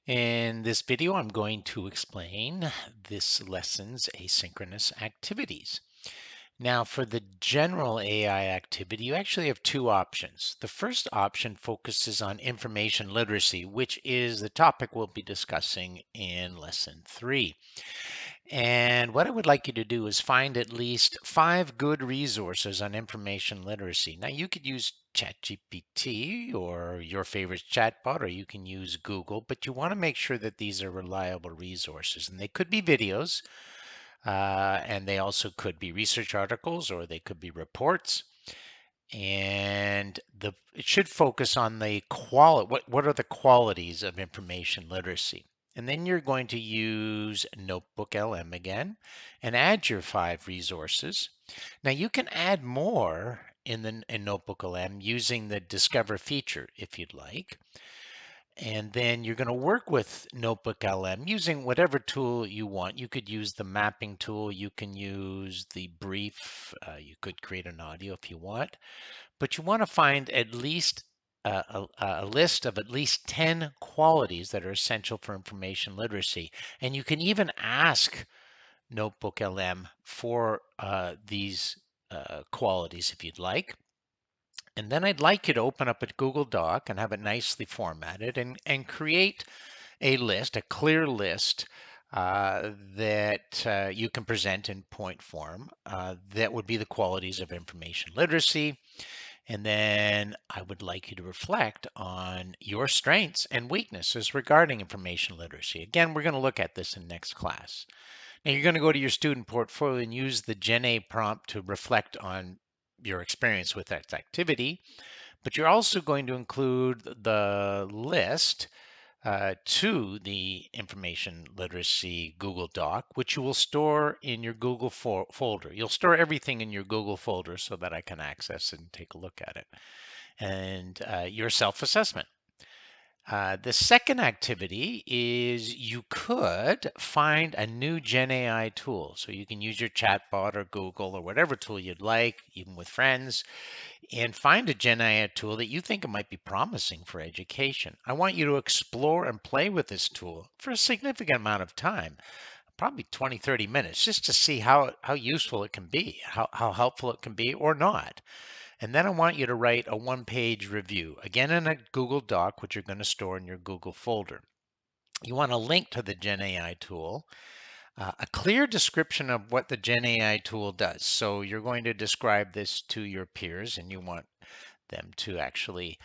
In this video, I'm going to explain this lesson's asynchronous activities. Now, for the general AI activity, you actually have two options. The first option focuses on information literacy, which is the topic we'll be discussing in lesson 3. And what I would like you to do is find at least 5 good resources on information literacy. Now, you could use ChatGPT or your favorite chatbot, or you can use Google, but you want to make sure that these are reliable resources. And they could be videos, and they also could be research articles, or they could be reports. And it should focus on the quality. What are the qualities of information literacy? And then you're going to use Notebook LM again and add your 5 resources. Now you can add more in Notebook LM using the Discover feature if you'd like. And then you're going to work with Notebook LM using whatever tool you want. You could use the mapping tool. You can use the brief. You could create an audio if you want. But you want to find at least a list of at least 10 qualities that are essential for information literacy. And you can even ask Notebook LM for these qualities if you'd like. And then I'd like you to open up a Google Doc and have it nicely formatted and create a list, a clear list that you can present in point form. That would be the qualities of information literacy. And then I would like you to reflect on your strengths and weaknesses regarding information literacy. Again, we're going to look at this in next class. Now you're going to go to your student portfolio and use the Gen A prompt to reflect on your experience with that activity. But you're also going to include the list to the information literacy Google Doc, which you will store in your Google folder. You'll store everything in your Google folder so that I can access and take a look at it. And your self-assessment. The second activity is you could find a new Gen AI tool. So you can use your chatbot or Google or whatever tool you'd like, even with friends, and find a Gen AI tool that you think it might be promising for education. I want you to explore and play with this tool for a significant amount of time, probably 20, 30 minutes, just to see how useful it can be, how helpful it can be or not. And then I want you to write a one-page review, again in a Google Doc, which you're going to store in your Google folder. You want a link to the Gen AI tool, a clear description of what the Gen AI tool does. So you're going to describe this to your peers, and you want them to actually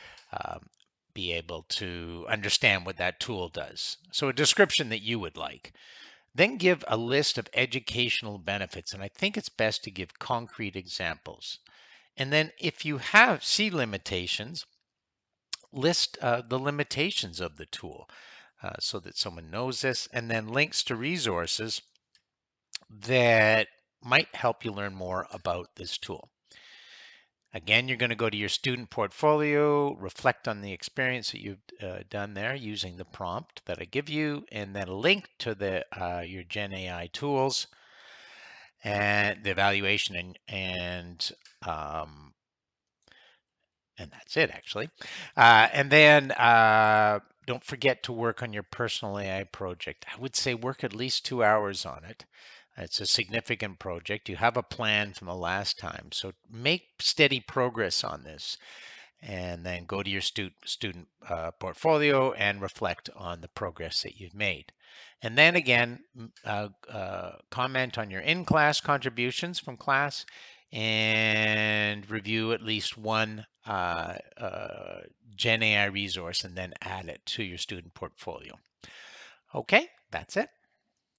be able to understand what that tool does. So a description that you would like. Then give a list of educational benefits, and I think it's best to give concrete examples. And then if you see limitations, list the limitations of the tool so that someone knows this, and then links to resources that might help you learn more about this tool. Again, you're going to go to your student portfolio, reflect on the experience that you've done there using the prompt that I give you, and then link to your Gen AI tools and the evaluation and that's it actually. And then don't forget to work on your personal AI project. I would say work at least 2 hours on it. It's a significant project. You have a plan from the last time, so make steady progress on this. And then go to your student portfolio and reflect on the progress that you've made. And then again, comment on your in-class contributions from class and review at least one Gen AI resource and then add it to your student portfolio. Okay, that's it.